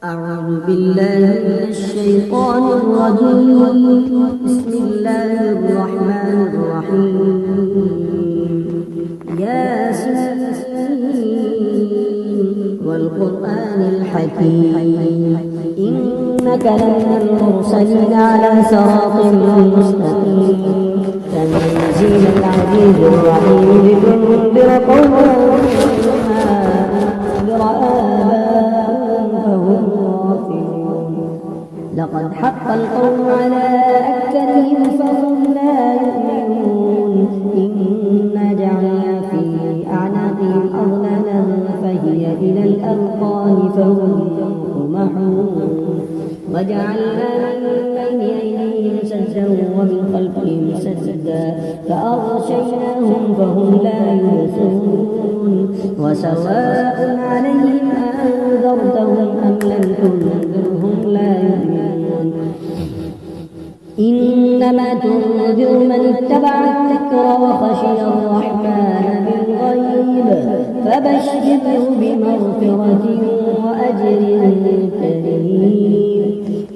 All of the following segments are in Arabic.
أعوذ بالله من الشيطان الرجيم. بسم الله الرحمن الرحيم. ياسين والقرآن الحكيم إنك لمن المرسلين على صراط مستقيم تنزيل العزيز الرحيم لتنذر قوما لقد حق القول على أكثرهم فهم لا يؤمنون إنا جعلنا في أعناقهم أغلالا فهي إلى الأذقان فهم مقمحون وجعلنا من بين أيديهم سدا ومن خلفهم سدا فأغشيناهم فهم لا يبصرون وسواء عليهم أنذرتهم أم لم تنذرهم لا يؤمنون إنما تنذر من اتبع الذكر وخشي الرحمن بالغيب فبشره بمغفرة وأجر كريم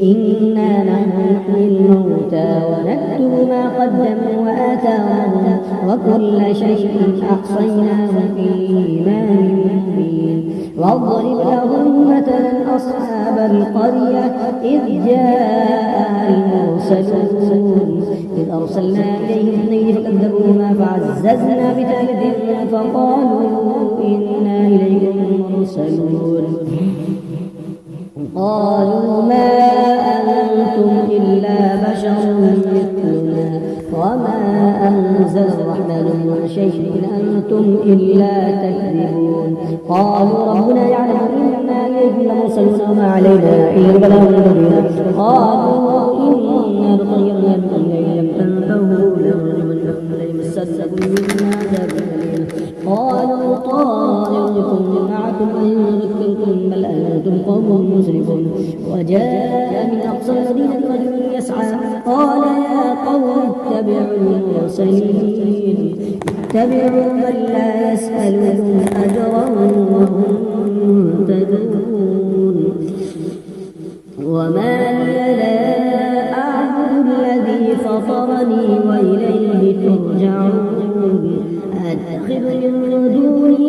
إنا نحن نحيي الموتى ونكتب ما قدموا وآثارهم وكل شيء أحصيناه في إمام مبين واضرب لهم مثلا أصحاب القرية إذ جاءها المرسلون إذ أرسلنا إليهم اثنين فكذبوهما فعززنا بثالث فقالوا إنا إليكم مرسلون قالوا ما أنتم إلا بشر مثلنا وما أنزل الرحمن من شيء إن أنتم إلا تكذبون قالوا ربنا يعلم إنا إليكم لمرسلون وما علينا إلا البلاغ المبين قالوا إنا تطيرنا بكم لئن لم تنتهوا لنرجمنكم ليمسنكم منا عذاب أليم قالوا طائركم معكم إن ذكرتم بل أنتم قوم مسرفون وجاء من أقصى المدينة رجل يسعى قال يا قوم اتبعوا المرسلين اتبعوا من لا يسألكم أجرا وهم مهتدون وما لي لا أعبد الذي فطرني وإليه ترجعون أتخذ من دونه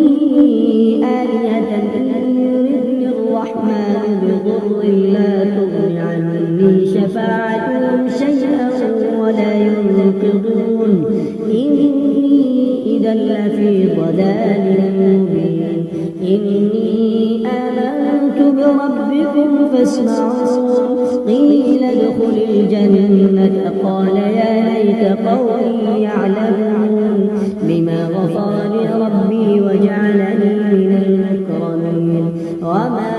آلهة إن يردني الرحمن بضر لا تغن عني شفاعتهم شيئا ولا ينقذون إني إذا لفي ضلال مبين إني آمنت بربكم فاسمعون قيل ادخل الجنة قال يا ليت قومي يعلمون بما غفر لي ربي وجعلني من المكرمين وما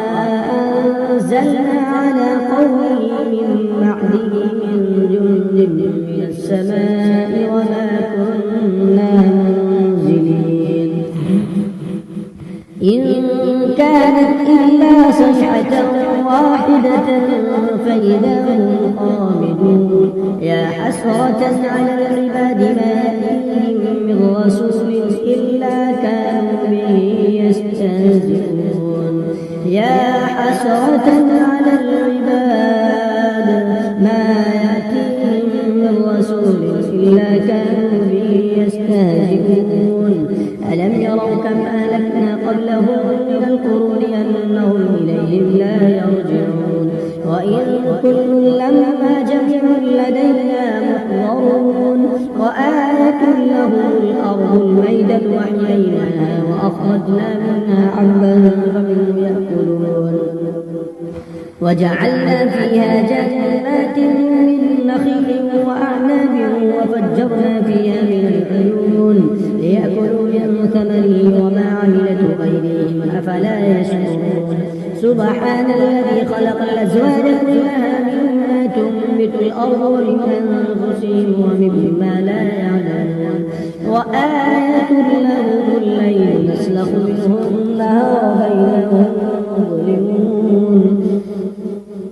أنزلنا على قومه من بعده من جند من السماء وما كنا منزلين إن كانت إلا صيحة واحدة فإذا هم خامدون يا حسرة على العباد ما يأتيهم من رسول إلا كانوا به يستهزئون يا حسرة على العباد ما يأتيهم من رسول إلا كانوا به يستهزئون ألم يروا كم أهلكنا قبلهم من القرون أنهم إليهم لا يرجعون وإن كل لما جميع لدينا محضرون وآية لهم الأرض الميدة وأحييناها وأخرجنا منها حبا فمنه يأكلون وجعلنا فيها جنات من نخيل وأعناب وفجرنا فيها من العيون ليأكلوا من ثمره وما عملته أيديهم أفلا يشكرون سبحان الذي خلق الأزواج كلها مما تنبت الأرض ومن أنفسهم ومما لا يعلمون وآية لهم الليل نسلخ منه النهار بينهم مظلمون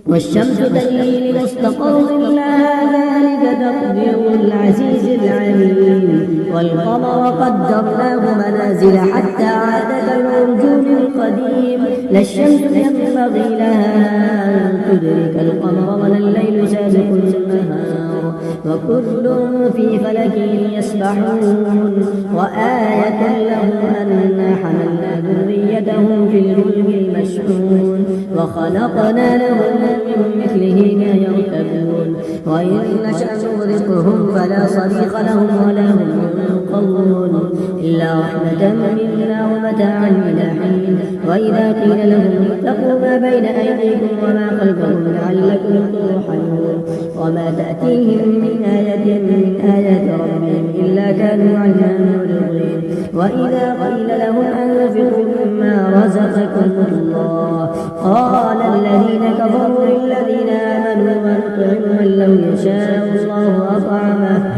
والشمس تجري لمستقر لها ذلك تقدير العزيز العليم والقمر قدرناه منازل حتى عاد كالعرجون القديم لا الشمس ينبغي لها أن تدرك القمر ولا الليل سابق النهار وكل في فلك يسبحون وآية لهم أنا حملنا ذريتهم في الفلك المشحون وخلقنا لهم من مثله ما يركبون وإن نشأ نغرقهم فلا صريخ لهم ولا هم ينقذون إلا رحمة منا ومتاعا إلى حين وإذا قيل لهم اتقوا ما بين أيديكم وما خلفكم لعلكم ترحمون وما تأتيهم من آية من آيات ربهم إلا كانوا عنها معرضين وإذا قيل لهم أنفقوا مما رزقكم الله قال الذين كفروا للذين آمنوا ونطعم من لو يشاء الله أطعمه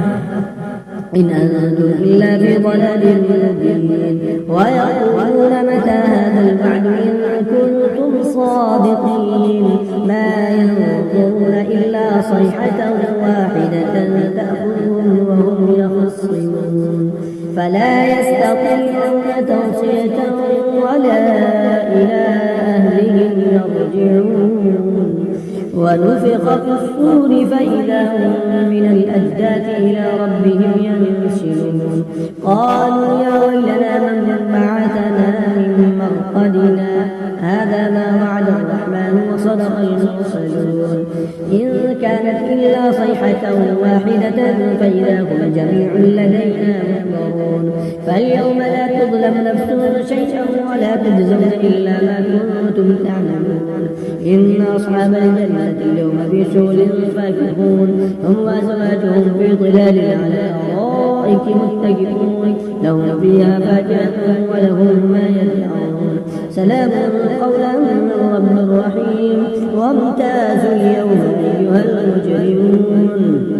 إن أنتم إلا في ضلال مبين ويقولون متى هذا الوعد إن كنتم صادقين ما ينظرون إلا صيحة واحدة تأخذهم وهم يخصمون فلا يستطيعون توصية ولا إلى أهلهم يرجعون ونفخ في الصور فإذا هم من الأجداث إلى ربهم ينسلون قالوا يا ويلنا من بعثنا من مرقدنا هذا ما وعد الرحمن وصدق المرسلون إن كانت إلا صيحة واحدة فإذا هم جميع لدينا محضرون فاليوم لا تظلم نفس شيئا ولا تجزون إلا ما كنتم تعملون إن أصحاب الجنة اليوم في شغل فاكهون هم وأزواجهم في ظلال على الأرائك متكئون لهم فيها فاكهة ولهم ما يدعون سلام قولا من رب رحيم وامتازوا اليوم أيها المجرمون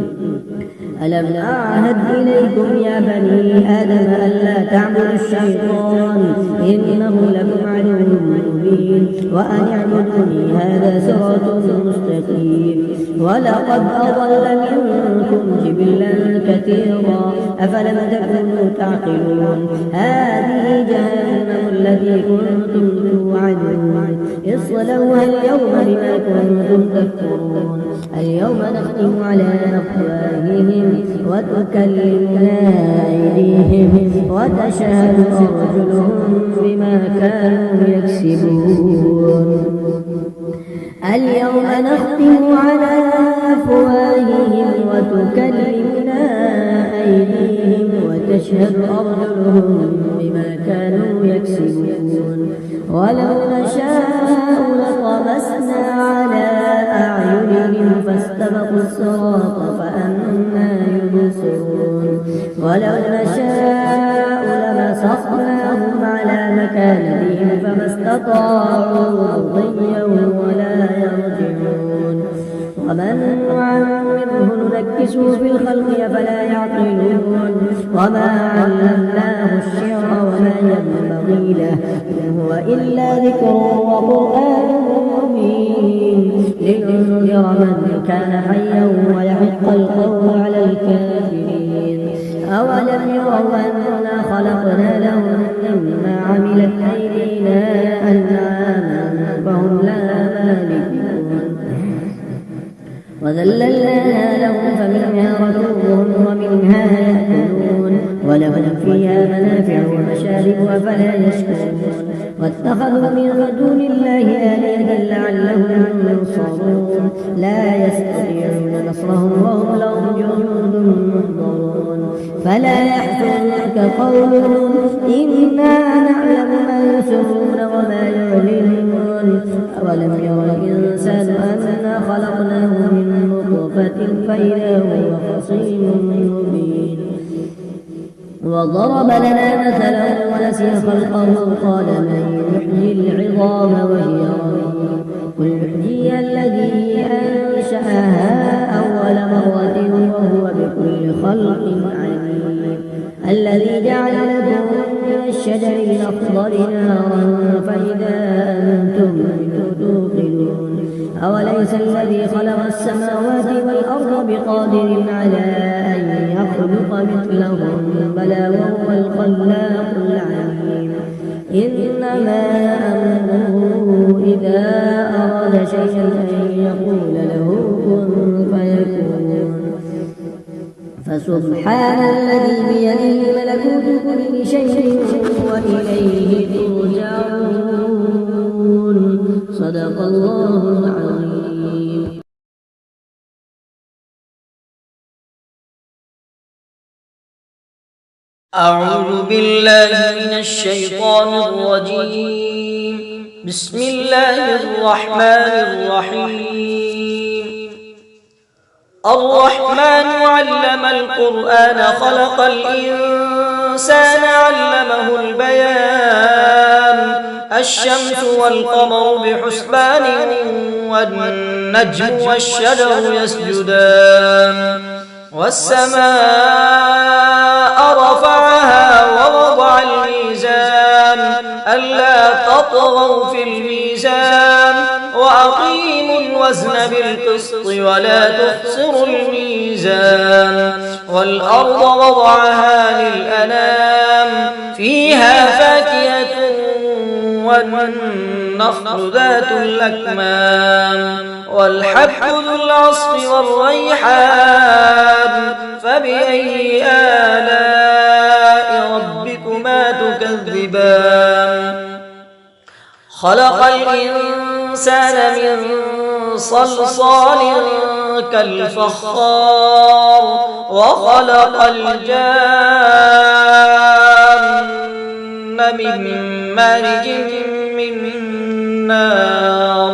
ألم أعهد إليكم يا بني آدم ألا تعبدوا الشيطان إنه لكم عدو مبين وأن اعبدوني هذا صراط مستقيم ولقد أضل منكم جبلا كثيرا أفلم تكونوا تعقلون هذه جهنم التي كنتم توعدون اصلوها اليوم بما كنتم تكفرون اليوم نختم على أفواههم وتكلمنا أيديهم وتشهد أرجلهم بما كانوا يكسبون اليوم نختم على أفواههم وتكلمنا أيديهم وتشهد أرجلهم بما كانوا يكسبون ولو نشاء لطمسنا على أعينهم فاستبقوا الصراط فأنى يبصرون ولو نشاء لمسخناهم على مكانتهم فما استطاعوا مضيا ولا يرجعون ومن نعمره ننكسه في الخلق أفلا يعقلون وما علمناه الشعر وما ينبغي له إن هو إلا ذكر وقرآن مبين لينذر من كان حيا ويحق القول على الكافرين أولم يروا أنا خلقنا لهم مما عملت أيدينا أنعاما فهم لها مالكون وذللناها لهم فمنها ركوبهم ومنها يأكلون ولهم فيها منافع ومشارب أفلا يشكرون واتخذوا من دون الله آلهة لعلهم ينصرون لا يستطيعون نصرهم وهم لهم جنود محضرون فلا يحزنك قولهم إنا نعلم ما يسرون وما يعلنون أولم ير الإنسان أنا خلقناه من نطفة فإذا هو خصيم مبين وضرب لنا مثلا ونسي خلقه قال من يحيي العظام وهي رميم قل يحييها الذي أنشأها أول مرة وهو بكل خلق عليم الذي جعل لكم من الشجر الأخضر نارا فإذا أنتم توقدون أوليس الذي خلق السماوات والأرض بقادر على أن يخلق مثلهم بلى وهو الخلاق العليم إنما أمره إذا أراد شيئا أن يقول له كن فيكون فسبحان الذي بيده ملكوت كل شيء وإليه ترجعون. صدق الله العظيم. أعوذ بالله من الشيطان الرجيم. بسم الله الرحمن الرحيم. الرحمن علم القرآن خلق الإنسان علمه البيان. الشمس والقمر بحسبان والنجم والشجر يسجدان. والسماء رفعها ووضع الميزان ألا تطغوا في الميزان وأقيموا الوزن بالقسط ولا تخسروا الميزان. والأرض وضعها للأنام فيها فاكهة والنخل ذات الأكمام والحب ذو العصف والريحان. فبأي آلاء ربكما تكذبان. خلق الإنسان من صلصال كالفخار وخلق الجان من مارج من نار.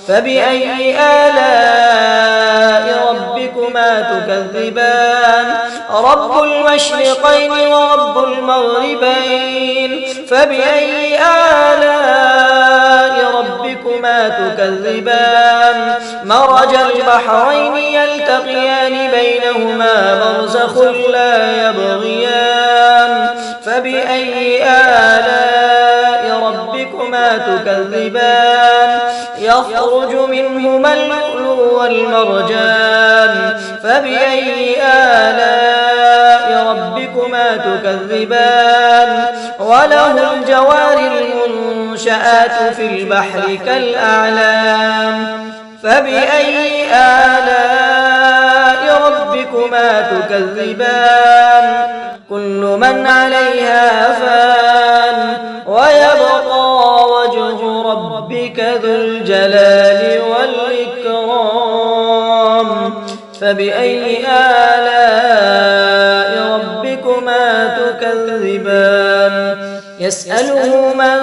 فبأي آلاء ربكما تكذبان. رب المشرقين ورب المغربين. فبأي آلاء ربكما تكذبان. مرج البحرين يلتقيان بينهما برزخ لا يبغيان. فبأي آلاء ربكما تكذبان. يخرج منهما اللؤلؤ والمرجان. فبأي آلاء ربكما تكذبان. وله الجوار المنشآت في البحر كالأعلام. فبأي آلاء ربكما تكذبان. كل من عليها فان ويبقى وجه ربك ذو الجلال والإكرام. فبأي آلاء ربكما تكذبان. يسأله من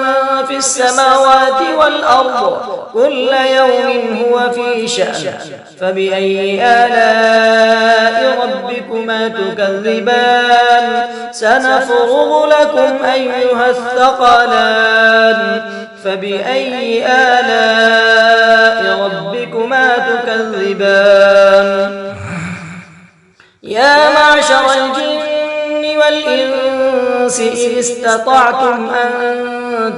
في السماوات والأرض كل يوم هو في شأن. فبأي آلاء ربكما تكذبان. سنفرغ لكم أيها الثقلان. فبأي آلاء ربكما تكذبان. يا معشر الجن والإنس إذ استطعتم أن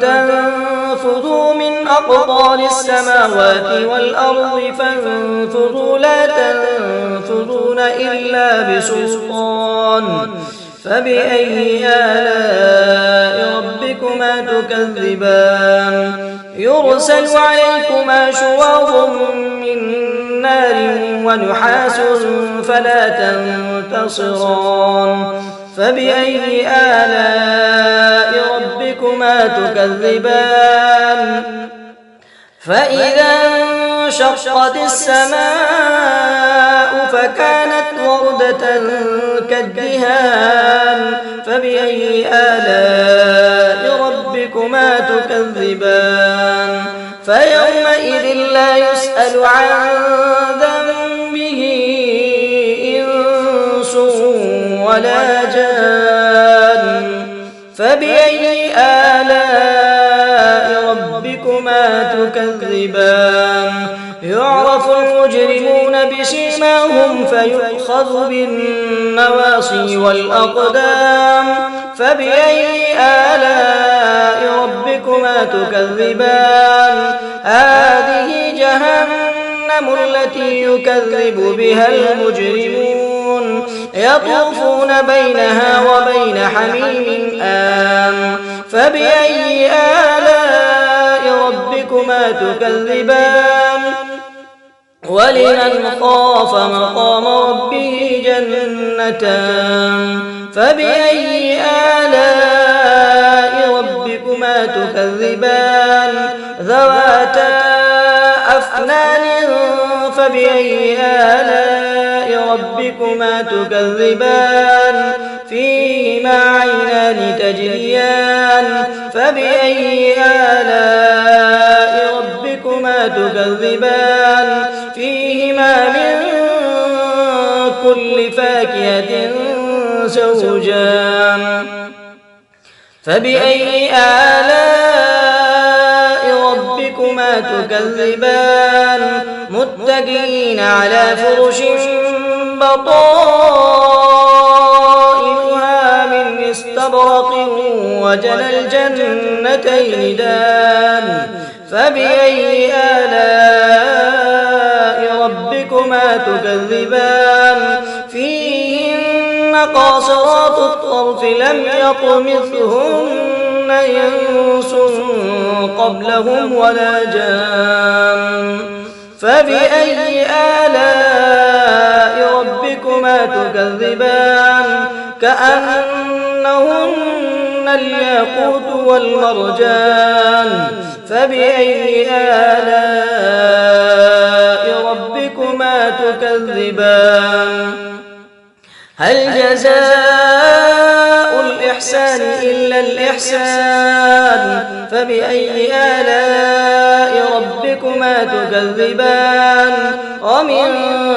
تنفذوا من أقطار السماوات والأرض فانفذوا لا تنفذون إلا بسلطان. فبأي آلاء ربكما تكذبان. يرسل عليكما شواظ من نار ونحاس فلا تنتصران. فبأي آلاء ربكما تكذبان. فإذا انشقت السماء فكانت وردة كالدهان. فبأي آلاء ربكما تكذبان. فيومئذ لا يسأل عن ذنبه إنس ولا جان. فبأي آلاء ربكما تكذبان. يعرف المجرمون بسيماهم فيؤخذ بالنواصي والأقدام. فبأي آلاء ربكما تكذبان. هذه جهنم التي يكذب بها المجرمون. يطوفون بينها وبين حميم آن. فبأي آلاء ربكما ربكما تكذبان ولمن خاف مقام ربه جنتان فبأي آلاء ربكما تكذبان ذواتا أفنان فبأي آلاء ربكما تكذبان فيهما عينان تجريان فبأي آلاء ربكما تكذبان فيهما من كل فاكهة زوجان فبأي آلاء ربكما تكذبان متكئين على فرش بطائنها من استبرق وجنى الجنتين دان فبأي آلاء ربكما تكذبان فيهن قاصرات الطرف لم يطمثهن إنس قبلهم ولا جان فبأي آلاء ربكما تكذبان كأنهن الياقوت والمرجان فبأي آلاء ربكما تكذبان هل جزاء الإحسان إلا الإحسان فبأي آلاء ربكما تكذبان ومن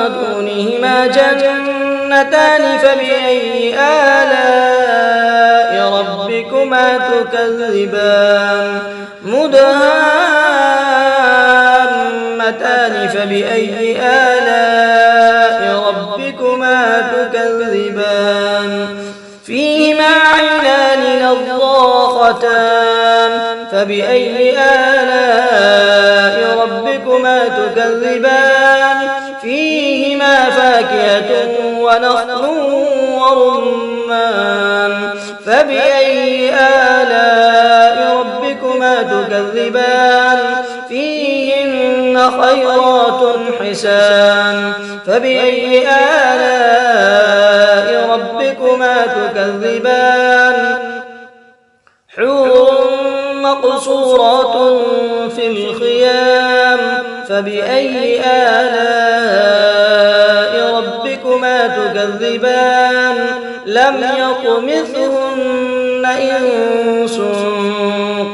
دونهما جنتان فبأي آلاء ربكما تكذبان مدهامتان فبأي آلاء ربكما تكذبان فيهما عينان نضاختان فبأي آلاء ربكما تكذبان فيهما فاكهة ونخل ورمان فبأي آلاء ربكما تكذبان فيهن خيرات حسان فبأي آلاء ربكما تكذبان حور مقصورات في الخيام فبأي آلاء ربكما تكذبان لم يطمثهن إنس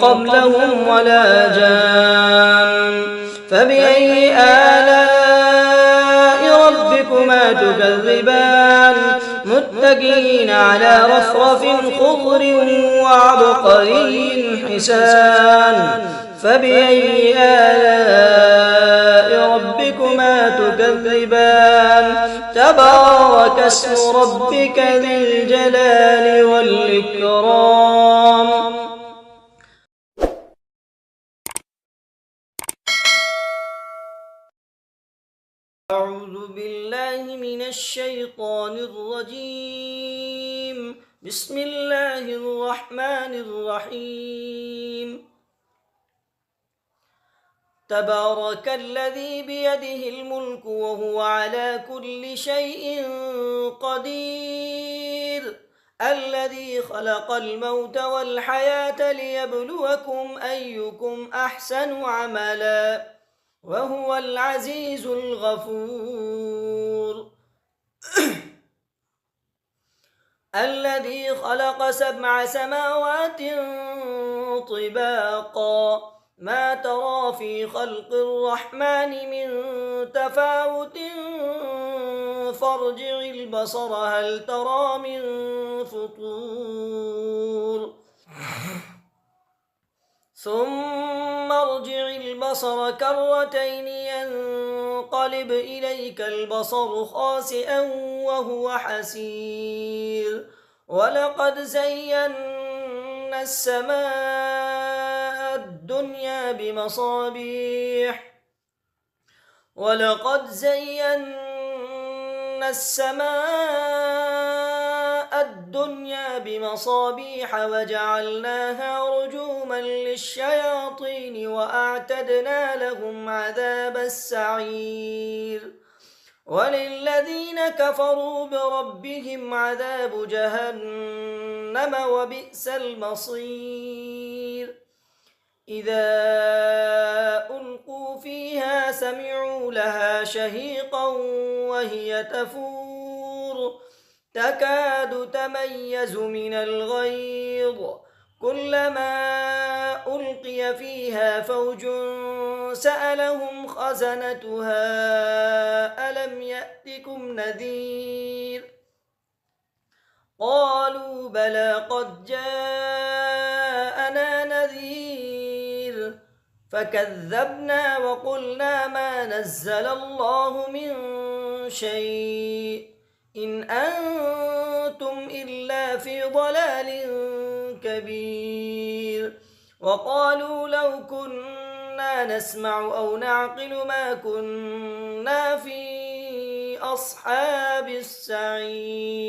قبلهم ولا جان فبأي آلاء ربكما تكذبان متكئين على رفرف خضر وعبقري حسان فبأي آلاء ربكما تكذبان تبارك اسم ربك ذي الجلال والإكرام أعوذ بالله من الشيطان الرجيم بسم الله الرحمن الرحيم تبارك الذي بيده الملك وهو على كل شيء قدير الذي خلق الموت والحياة ليبلوكم أيكم أحسن عملا وهو العزيز الغفور الذي خلق 7 سماوات طباقا ما ترى في خلق الرحمن من تفاوت فارجع البصر هل ترى من فطور ثم ارجع البصر كرتين ينقلب إليك البصر خاسئا وهو حسير ولقد زينا السماء الدنيا بمصابيح ولقد زينا السماء الدنيا بمصابيح وجعلناها رجوما للشياطين وأعتدنا لهم عذاب السعير وللذين كفروا بربهم عذاب جهنم وبئس المصير إذا ألقوا فيها سمعوا لها شهيقا وهي تفور تكاد تميز من الغيظ كلما ألقي فيها فوج سألهم خزنتها ألم يأتكم نذير قالوا بلى قد جاءنا نذير فكذبنا وقلنا ما نزل الله من شيء إن أنتم إلا في ضلال كبير وقالوا لو كنا نسمع أو نعقل ما كنا في أصحاب السعير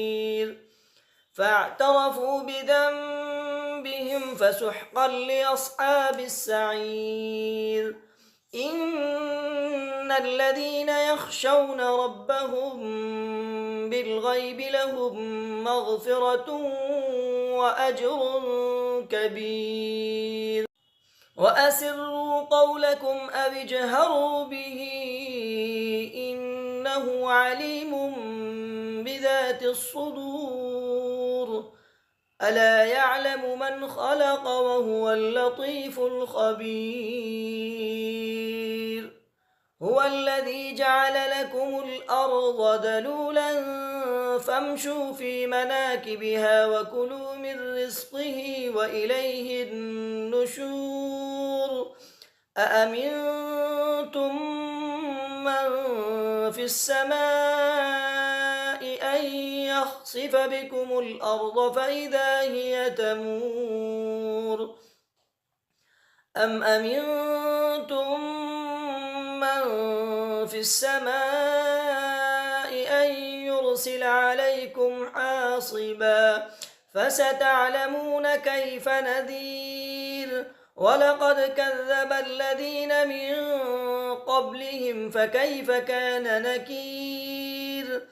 فاعترفوا بذنبهم فسحقا لأصحاب السعير إن الذين يخشون ربهم بالغيب لهم مغفرة وأجر كبير وأسروا قولكم أو اجهروا به إنه عليم بذات الصدور ألا يعلم من خلق وهو اللطيف الخبير هو الذي جعل لكم الأرض ذلولا فامشوا في مناكبها وكلوا من رزقه وإليه النشور أأمنتم من في السماء أن يخسف بكم الأرض فإذا هي تمور أم أمنتم من في السماء أن يرسل عليكم حاصبا فستعلمون كيف نذير ولقد كذب الذين من قبلهم فكيف كان نكير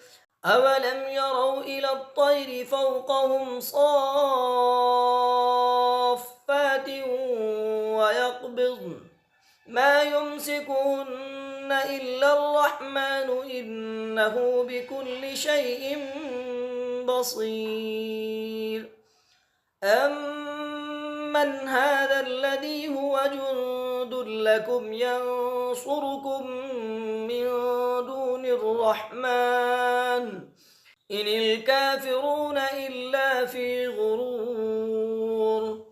أولم يروا إلى الطير فوقهم صافات ويقبضن ما يمسكهن إلا الرحمن إنه بكل شيء بصير أمن هذا الذي هو جند لكم ينصركم من دون الرحمن إن الكافرون إلا في غرور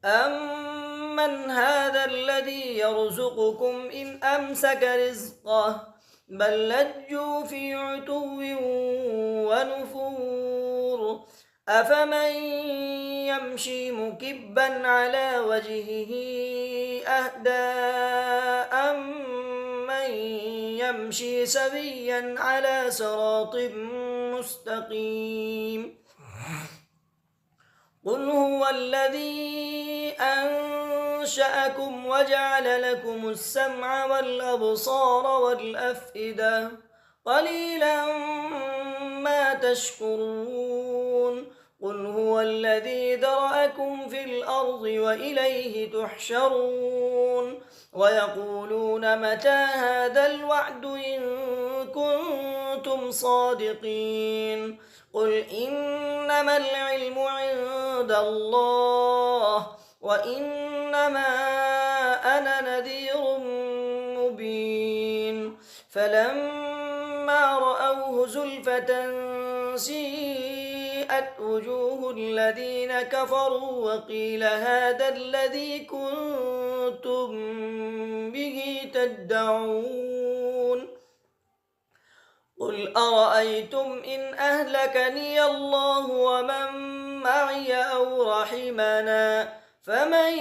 أمن هذا الذي يرزقكم إن أمسك رزقه بل لجوا في عتو ونفور أفمن يمشي مكبا على وجهه أهدى أمن يمشي سويا على صراط مستقيم قل هو الذي أنشأكم وجعل لكم السمع والأبصار والأفئدة قليلا ما تشكرون قل هو الذي ذرأكم في الأرض وإليه تحشرون ويقولون متى هذا الوعد إن كنتم صادقين قل إنما العلم عند الله وإنما أنا نذير مبين فلما رأوه زلفة سيئت وجوه الذين كفروا وقيل هذا الذي كنتم به تدعون قل أرأيتم إن أهلكني الله ومن معي أو رحمنا فمن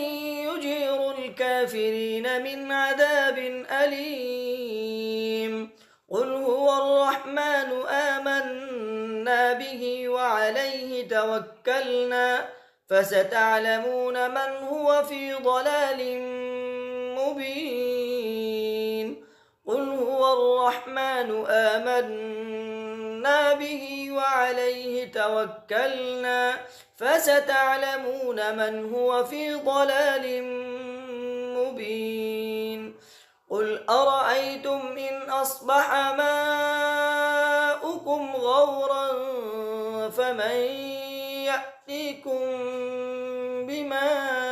يجير الكافرين من عذاب أليم قل هو الرحمن آمنا به وعليه توكلنا فستعلمون من هو في ضلال مبين. قل هو الرحمن آمنا به وعليه توكلنا فستعلمون من هو في ضلال مبين. قل أرأيتم إن أصبح ماؤكم غورا فمن يأتيكم بماء